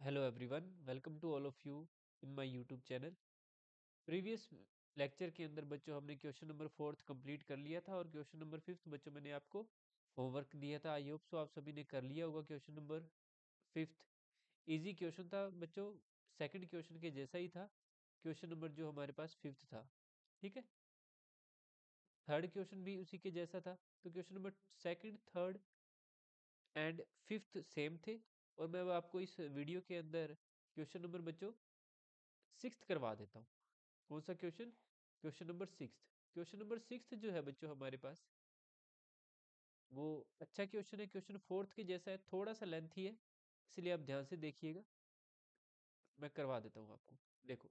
Hello everyone, welcome to all of you in my YouTube channel. Previous lecture के अंदर बच्चों हमने question number fourth complete कर लिया था और क्वेश्चन नंबर फिफ्थ बच्चों मैंने आपको होमवर्क दिया था। आई होप सो आप सभी ने कर लिया होगा। Question number fifth easy question था बच्चों, सेकंड क्वेश्चन के जैसा ही था। क्वेश्चन नंबर जो हमारे पास फिफ्थ था, ठीक है। थर्ड क्वेश्चन भी उसी के जैसा था। तो question number second, third and fifth sem थे। और मैं अब आपको इस वीडियो के अंदर क्वेश्चन नंबर बच्चों सिक्स्थ करवा देता हूँ। कौन सा question? Question number sixth. Question number sixth जो है बच्चों हमारे पास, वो अच्छा क्वेश्चन है। क्वेश्चन फोर्थ के जैसा है, थोड़ा सा लेंथी है, इसलिए आप ध्यान से देखिएगा। मैं करवा देता हूँ आपको। देखो,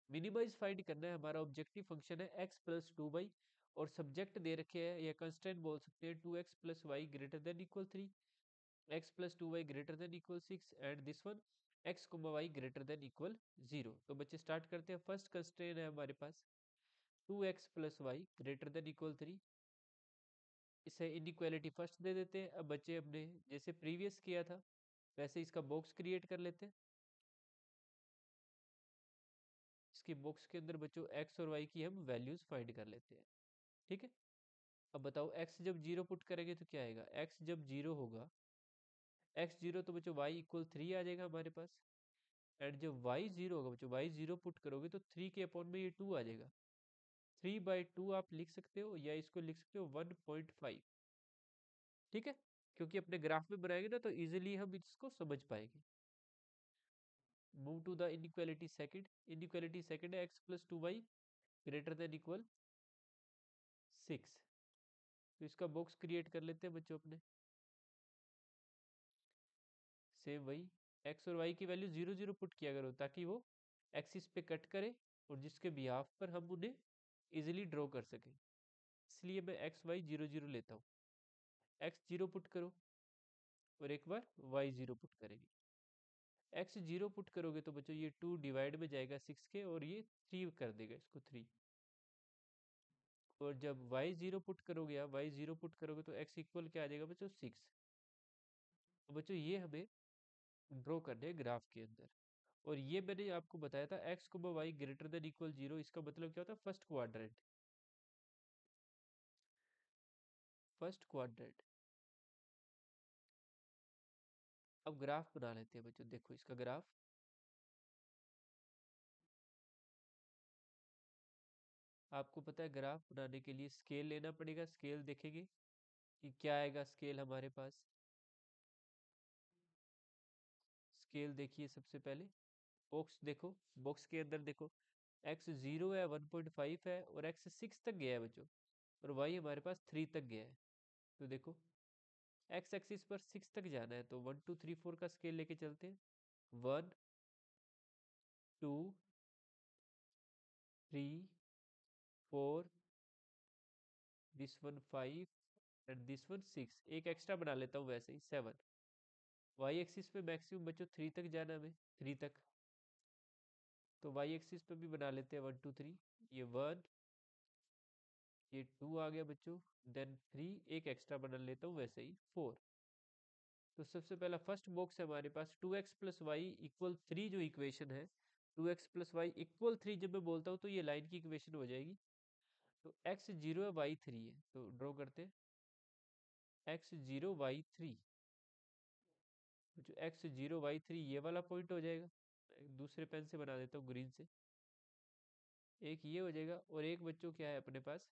मिनिमाइज फाइंड करना है। हमारा ऑब्जेक्टिव फंक्शन है एक्स प्लस टू वाई, और सब्जेक्ट दे रखे हैं या कंस्टेंट बोल सकते हैं 2x plus y greater than equal 3, x plus two y greater than equal 6 and this one x comma y greater than equal 0। तो बच्चे स्टार्ट करते हैं। फर्स्ट कंस्ट्रेंट है हमारे पास 2x plus y greater than equal 3। इसे inequality first they देते हैं। अब बच्चे अपने जैसे प्रीवियस किया था वैसे इसका बॉक्स क्रिएट कर लेते हैं। इसके बॉक्स के अंदर बच्चों एक्स और वाई की हम वैल्यूज फाइंड कर लेते हैं, ठीक है। अब बताओ एक्स जब जीरो पुट करेंगे तो क्या आएगा? एक्स जब जीरो होगा, एक्स जीरो तो बच्चों वाई इक्वल 3 आ जाएगा हमारे पास। एंड जब वाई जीरो होगा बच्चों, वाई जीरो पुट करोगे तो 3 के अपॉन में ये 2 आ जाएगा। 3/2 आप लिख सकते हो या इसको लिख सकते हो 1.5, ठीक है। क्योंकि अपने ग्राफ में बनाएंगे ना तो इजीली हम इसको समझ पाएंगे। Move to the inequality second. Inequality second है x plus two y greater than equal 6। तो इसका बॉक्स क्रिएट कर लेते हैं बच्चों अपने। सेम वही, एक्स और वाई की वैल्यू 0 0 पुट किया करो ताकि वो एक्सिस पे कट करे और जिसके बिहाफ पर हम उन्हें इजीली ड्रॉ कर सकें। इसलिए मैं एक्स वाई 0 0 लेता हूँ। एक्स जीरो पुट करो और एक बार वाई जीरो पुट करेंगे। एक्स जीरो पुट करोगे तो बच्चों ये 2 डिवाइड में जाएगा 6 के, और ये 3 कर देगा इसको 3। और जब वाई जीरो पुट करोगे, आप वाई जीरो पुट करोगे तो एक्स इक्वल क्या आ जाएगा बच्चों? 6। तो बच्चों ये हमें ड्रॉ करने हैं ग्राफ के अंदर। और ये मैंने आपको बताया था एक्स को वाई ग्रेटर देन इक्वल 0, इसका मतलब क्या होता है? First quadrant. First quadrant. अब ग्राफ बना लेते हैं बच्चों। देखो इसका ग्राफ, आपको पता है ग्राफ बनाने के लिए स्केल लेना पड़ेगा। स्केल देखेंगे कि क्या आएगा स्केल हमारे पास। स्केल देखिए सबसे पहले, बॉक्स देखो, बॉक्स के अंदर देखो, एक्स जीरो है, 1.5 है, और एक्स 6 तक गया है बच्चों, और वाई हमारे पास 3 तक गया है। तो देखो एक्स एक्सिस पर 6 तक जाना है तो 1 2 3 4 का स्केल लेके चलते हैं। 1 2 3 4, this one 5 and this one 6। एक एक्स्ट्रा बना लेता हूँ वैसे ही, 7। वाई एक्सिस पे मैक्सिमम बच्चों 3 तक जाना है हमें, 3 तक। तो वाई एक्सिस पे भी बना लेते हैं 1 2 3। ये 1, ये 2 आ गया बच्चों, देन 3, एक एक्स्ट्रा बना लेता हूँ वैसे ही, 4। तो सबसे पहला फर्स्ट बॉक्स है हमारे पास 2x प्लस वाई इक्वल 3 जो इक्वेशन है। 2x प्लस वाई इक्वल 3 जब मैं बोलता हूँ तो ये लाइन की इक्वेशन हो जाएगी। तो x 0 है, y 3 है, तो ड्रॉ करते हैं x 0 y 3। जो x 0 y 3 ये वाला पॉइंट हो जाएगा। एक दूसरे पेन से बना देता हूँ, ग्रीन से। एक ये हो जाएगा, और एक बच्चों क्या है अपने पास,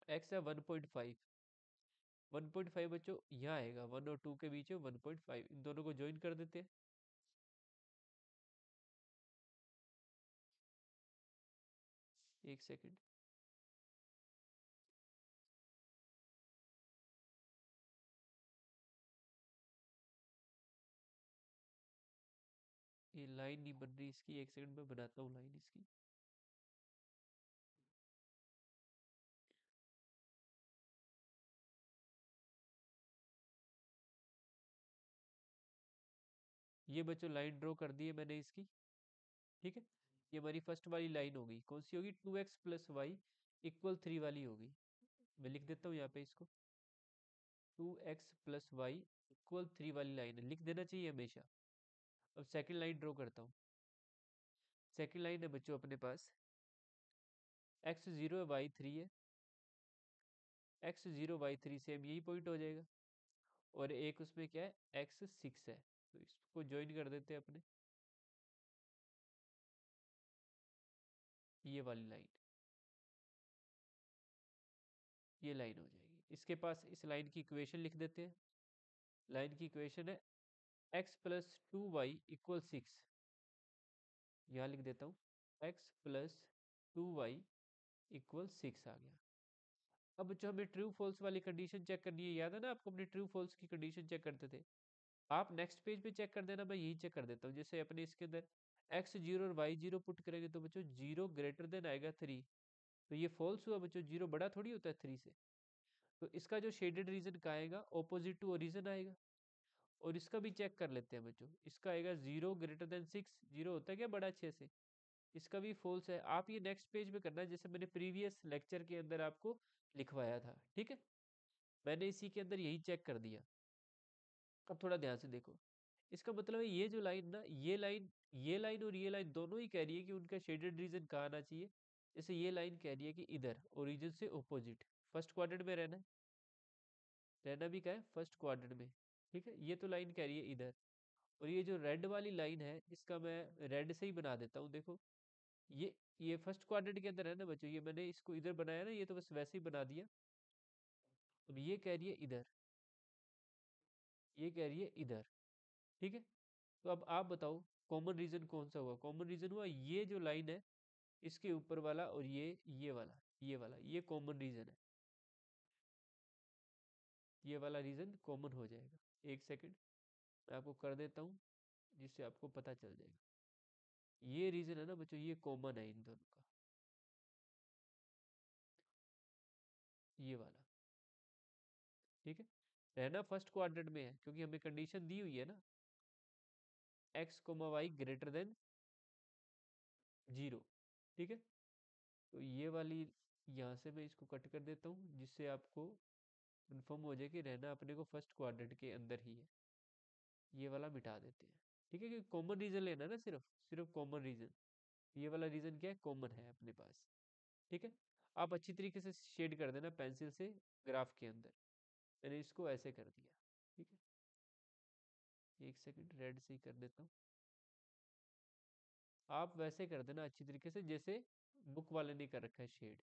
x है 1.5। 1.5 बच्चों यहाँ आएगा, 1 और 2 के बीच है 1.5। इन दोनों को ज्वाइन कर देते हैं। एक सेकेंड, ये लाइन नहीं बन रही इसकी, एक सेकंड में बनाता हूँ लाइन इसकी। ये बच्चों लाइन ड्रॉ कर दी है मैंने इसकी, ठीक है। ये हमारी फर्स्ट वाली लाइन होगी, कौन सी होगी? 2x प्लस वाई इक्वल 3 वाली होगी। मैं लिख देता हूँ यहाँ पे इसको, 2x प्लस वाई इक्वल 3 वाली लाइन है, लिख देना चाहिए हमेशा। अब सेकंड लाइन ड्रॉ करता हूँ। सेकंड लाइन है बच्चों अपने पास x0 है, y3 है, x0 y3 सेम यही पॉइंट हो जाएगा, और एक उसमें क्या है x6 है, तो इसको ज्वाइन कर देते हैं अपने, ये वाली लाइन, ये लाइन हो जाएगी। इसके पास इस लाइन की इक्वेशन लिख देते हैं। लाइन की इक्वेशन है x+2y=6, यहाँ लिख देता हूँ x+2y=6 आ गया। अब बच्चों हमें ट्रू फॉल्स वाली कंडीशन चेक करनी है, याद है ना आपको अपने ट्रू फॉल्स की कंडीशन चेक करते थे। आप नेक्स्ट पेज पे चेक कर देना, मैं यही चेक कर देता हूँ। जैसे अपने इसके अंदर x0 और y0 पुट करेंगे तो बच्चों 0 ग्रेटर देन आएगा 3, तो ये फॉल्स हुआ बच्चों, 0 बड़ा थोड़ी होता है 3 से। तो इसका जो शेडेड रीजन का आएगा ऑपोजिट टू ओरिजिन आएगा। और इसका भी चेक कर लेते हैं बच्चों, इसका आएगा 0 ग्रेटर देन 6, 0 होता है क्या बड़ा 6 से, इसका भी फॉल्स है। आप ये नेक्स्ट पेज पे करना है जैसे मैंने प्रीवियस लेक्चर के अंदर आपको लिखवाया था, ठीक है। मैंने इसी के अंदर यही चेक कर दिया। अब थोड़ा ध्यान से देखो, इसका मतलब है ये जो लाइन ना, ये लाइन और ये लाइन दोनों ही कह रही है कि उनका शेडेड रीजन कहाँ आना चाहिए। जैसे ये लाइन कह रही है कि इधर ओरिजिन से ऑपोजिट फर्स्ट क्वाड्रेंट में रहना है, रहना भी क्या है फर्स्ट क्वाड्रेंट में, ठीक है। ये तो लाइन कह रही है इधर, और ये जो रेड वाली लाइन है इसका मैं रेड से ही बना देता हूँ, देखो ये फर्स्ट क्वाड्रेंट के अंदर है ना बच्चों, ये मैंने इसको इधर बनाया ना, ये तो बस वैसे ही बना दिया। अब ये कह रही है इधर, ये कह रही है इधर, ठीक है। तो अब आप बताओ कॉमन रीजन कौन सा हुआ, कॉमन रीजन हुआ ये जो लाइन है इसके ऊपर वाला, और ये वाला ये कॉमन रीजन है, ये वाला रीजन कॉमन हो जाएगा। एक सेकंड मैं आपको कर देता हूँ जिससे आपको पता चल जाएगा। ये रीजन है ना बच्चों, ये कॉमन है इन दोनों का, ये वाला, ठीक है। रहना फर्स्ट क्वाड्रेंट में है क्योंकि हमें कंडीशन दी हुई है ना, x, y >0, ठीक है। तो ये वाली यहाँ से मैं इसको कट कर देता हूँ जिससे आपको कन्फर्म हो जाए कि रहना अपने को फर्स्ट क्वाड्रेंट के अंदर ही है। ये वाला मिटा देते हैं, ठीक है, क्योंकि कॉमन रीजन लेना है ना, सिर्फ सिर्फ कॉमन रीजन। ये वाला रीजन क्या है, कॉमन है अपने पास, ठीक है। आप अच्छी तरीके से शेड कर देना पेंसिल से ग्राफ के अंदर। मैंने इसको ऐसे कर दिया, ठीक है। एक सेकंड रेड से ही कर देता हूँ, आप वैसे कर देना अच्छी तरीके से जैसे बुक वाले ने कर रखा है शेड।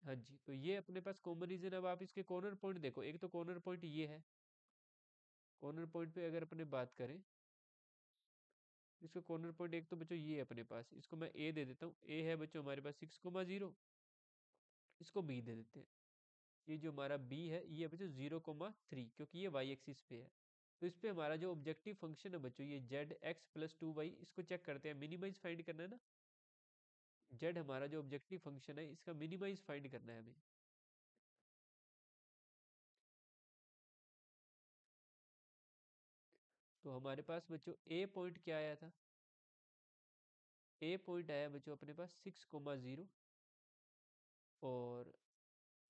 हाँ जी, तो ये अपने पास कॉमन रीजन। अब आप इसके कॉर्नर पॉइंट देखो, एक तो कॉर्नर पॉइंट ये है, कॉर्नर पॉइंट पे अगर अपने बात करें, इसका कॉर्नर पॉइंट एक तो बच्चों ये है अपने पास, इसको मैं ए दे देता हूँ। ए है बच्चों हमारे पास 6,0, इसको बी दे देते हैं। ये जो हमारा बी है ये है बच्चों 0,3, क्योंकि ये वाई एक्सिस पे है। तो इस पे हमारा जो ऑब्जेक्टिव फंक्शन है बच्चों, ये z(x+2y), इसको चेक करते हैं, मिनिमाइज फाइंड करना है ना। z हमारा जो ऑब्जेक्टिव फंक्शन है इसका मिनिमाइज फाइंड करना है हमें। तो हमारे पास बच्चों ए पॉइंट क्या आया था, ए पॉइंट आया बच्चों अपने पास 6,0, और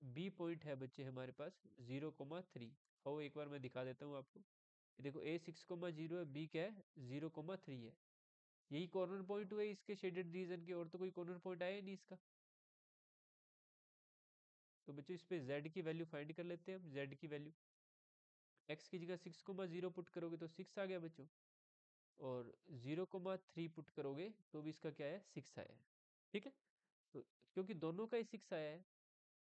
बी पॉइंट है बच्चे हमारे पास 0,3। और एक बार मैं दिखा देता हूँ आपको, ये देखो ए 6,0 है, बी क्या है 0,3 है। यही कॉर्नर पॉइंट हुए इसके शेडेड रीजन के, और तो कोई कॉर्नर पॉइंट आया ही नहीं इसका। तो बच्चों इस पे z की वैल्यू फाइंड कर लेते हैं हम। z की वैल्यू x की जगह 6,0 पुट करोगे तो 6 आ गया बच्चों, और 0,3 पुट करोगे तो भी इसका क्या है 6 आया है, ठीक है। तो क्योंकि दोनों का ही 6 आया है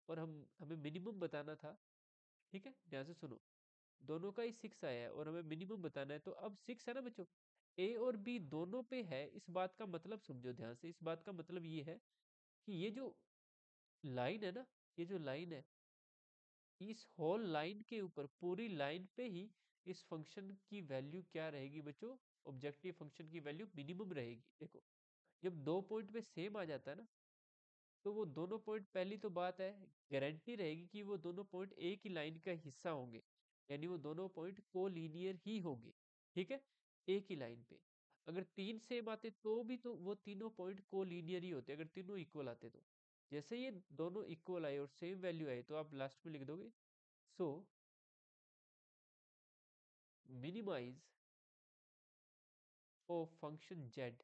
और हमें मिनिमम बताना था, ठीक है, ध्यान से सुनो। दोनों का ही 6 आया है और हमें मिनिमम बताना है, तो अब 6 है ना बच्चों, ए और बी दोनों पे है। इस बात का मतलब समझो ध्यान से, इस बात का मतलब ये है कि ये जो लाइन है ना, ये जो लाइन है, इस होल लाइन के ऊपर पूरी लाइन पे ही इस फंक्शन की वैल्यू क्या रहेगी बच्चों, ऑब्जेक्टिव फंक्शन की वैल्यू मिनिमम रहेगी। देखो जब दो पॉइंट पे सेम आ जाता है ना, तो वो दोनों पॉइंट, पहली तो बात है गारंटी रहेगी कि वो दोनों पॉइंट एक ही लाइन का हिस्सा होंगे, यानी वो दोनों पॉइंट कोलिनियर ही होंगे, ठीक है, एक ही लाइन पे। अगर तीन सेम आते तो भी तो वो तीनों पॉइंट कोलिनियर ही होते, अगर तीनों इक्वल आते तो। जैसे ये दोनों इक्वल आए और सेम वैल्यू आए तो आप लास्ट में लिख दोगे so minimize of function z,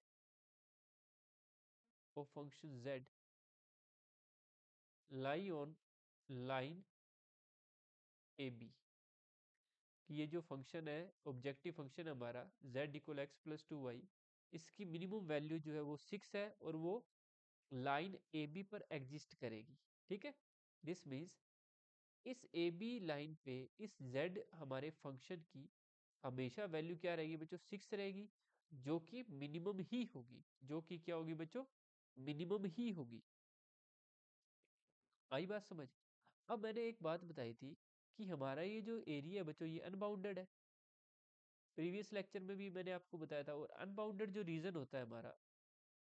of function z lie on line A b, कि ये जो फंक्शन है, ऑब्जेक्टिव फंक्शन हमारा z equal x plus two y, इसकी मिनिमम वैल्यू जो है वो 6 है और वो लाइन ए बी पर एग्जिस्ट करेगी। ठीक है, दिस मीन्स इस ए बी लाइन पे इस z हमारे फंक्शन की हमेशा वैल्यू क्या रहेगी बच्चों, 6 रहेगी, जो कि मिनिमम ही होगी, जो कि क्या होगी बच्चों, मिनिमम ही होगी। आई बात समझ? अब मैंने एक बात बताई थी कि हमारा ये जो एरिया है बच्चों ये अनबाउंडेड है, प्रीवियस लेक्चर में भी मैंने आपको बताया था। और अनबाउंडेड जो रीजन होता है हमारा,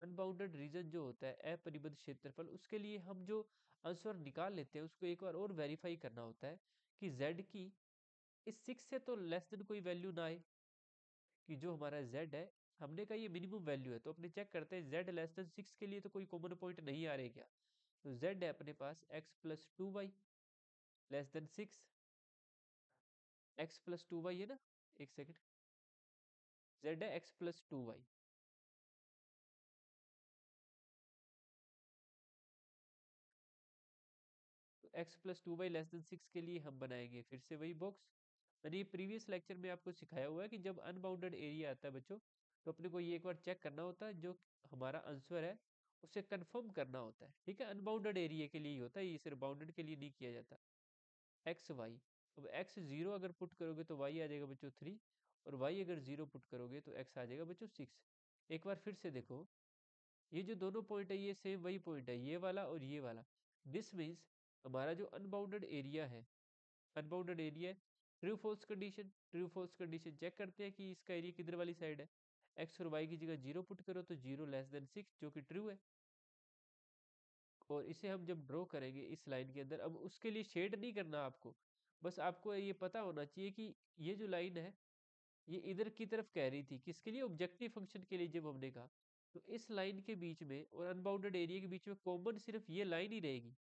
अनबाउंडेड रीजन जो होता है अपरिबद्ध क्षेत्रफल, उसके लिए हम जो आंसर निकाल लेते हैं उसको एक बार और वेरीफाई करना होता है कि z की इस 6 से तो लेस देन कोई वैल्यू ना आए, कि जो हमारा z है, हमने कहा ये मिनिमम वैल्यू है, तो अपने चेक करते हैं z लेस देन 6 के लिए तो कोई कॉमन पॉइंट नहीं आ रहे क्या। तो z है अपने पास x plus two y less than 6, x plus two y है ना, एक सेकेंड, z है x प्लस टू वाई, तो x plus two y less than 6 के लिए हम बनाएंगे फिर से वही बॉक्स। मैंने ये प्रीवियस लेक्चर में आपको सिखाया हुआ है कि जब अनबाउंडेड एरिया आता है बच्चों, तो अपने को ये एक बार चेक करना होता है, जो हमारा आंसर है उसे कंफर्म करना होता है। ठीक है, अनबाउंडेड एरिया के लिए ही होता है, ये सिर्फ बाउंडेड के लिए नहीं किया जाता। एक्स वाई, अब एक्स जीरो अगर पुट करोगे तो वाई आ जाएगा बच्चों 3, और वाई अगर जीरो पुट करोगे तो एक्स आ जाएगा बच्चों 6। एक बार फिर से देखो, ये जो दोनों पॉइंट है ये सेम वही पॉइंट है, ये वाला और ये वाला। दिस मीन्स हमारा जो अनबाउंडेड एरिया है, unbounded area, true false condition, true false condition check करते हैं कि इसका एरिया किधर वाली साइड है। एक्स और वाई की जगह जीरो पुट करो तो जीरो लेस देन 6, जो कि ट्रू है। और इसे हम जब ड्रॉ करेंगे इस लाइन के अंदर, अब उसके लिए शेड नहीं करना आपको, बस आपको ये पता होना चाहिए कि ये जो लाइन है ये इधर की तरफ कह रही थी, किसके लिए, ऑब्जेक्टिव फंक्शन के लिए। जब हमने कहा तो इस लाइन के बीच में और अनबाउंडेड एरिया के बीच में कॉमन सिर्फ ये लाइन ही रहेगी,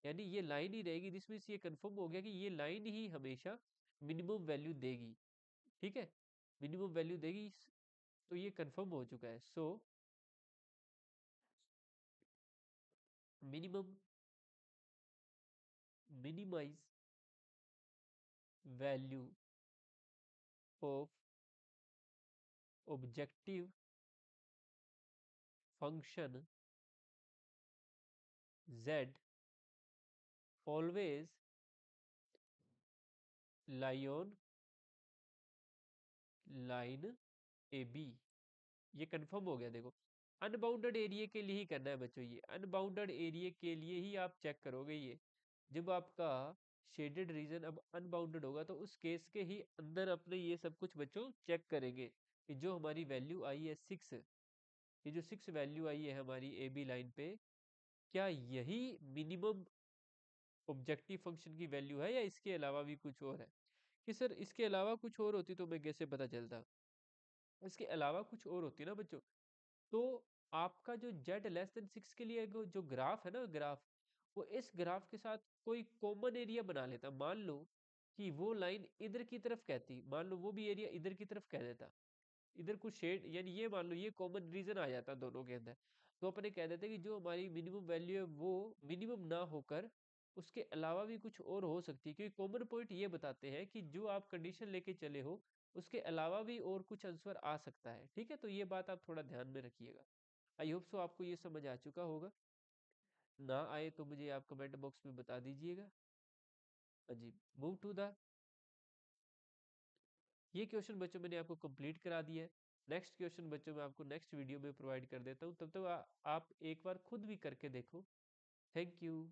यानी ये लाइन ही रहेगी। जिसमें से ये कंफर्म हो गया कि ये लाइन ही हमेशा मिनिमम वैल्यू देगी। ठीक है, मिनिमम वैल्यू देगी, तो ये कंफर्म हो चुका है। So minimum minimise value of objective function z always lie on line A B. ये कंफर्म हो गया। देखो, अनबाउंडेड एरिया के लिए ही करना है बच्चों, ये अनबाउंडेड एरिया के लिए ही आप चेक करोगे। ये जब आपका शेडेड रीजन अब अनबाउंडेड होगा तो उस केस के ही अंदर अपने ये सब कुछ बच्चों चेक करेंगे कि जो हमारी वैल्यू आई है 6, ये जो 6 वैल्यू आई है हमारी ए बी लाइन पे, क्या यही मिनिमम ऑब्जेक्टिव फंक्शन की वैल्यू है या इसके अलावा भी कुछ और है। कि सर इसके अलावा कुछ और होती तो मैं कैसे पता चलता, इसके अलावा कुछ और होती ना बच्चों, तो आपका जो जेड लेस देन 6 के लिए जो ग्राफ है ना, ग्राफ, वो इस ग्राफ के साथ कोई कॉमन एरिया बना लेता। मान लो कि वो लाइन इधर की तरफ कहती, मान लो वो भी एरिया इधर की तरफ कह देता, इधर कुछ शेड, यानी ये मान लो ये कॉमन रीजन आ जाता दोनों के अंदर, तो अपने कह देते कि जो हमारी मिनिमम वैल्यू है वो मिनिमम ना होकर उसके अलावा भी कुछ और हो सकती है, क्योंकि कॉमन पॉइंट ये बताते हैं कि जो आप कंडीशन लेके चले हो उसके अलावा भी और कुछ आंसर आ सकता है। ठीक है, तो ये बात आप थोड़ा ध्यान में रखिएगा। आई होप सो आपको ये समझ आ चुका होगा। ना आए तो मुझे आप कमेंट बॉक्स में बता दीजिएगा। हाँ जी, मूव टू द, ये क्वेश्चन बच्चों मैंने आपको कंप्लीट करा दिया है। नेक्स्ट क्वेश्चन बच्चों मैं आपको नेक्स्ट वीडियो में प्रोवाइड कर देता हूँ, तब तक आप एक बार खुद भी करके देखो। Thank you.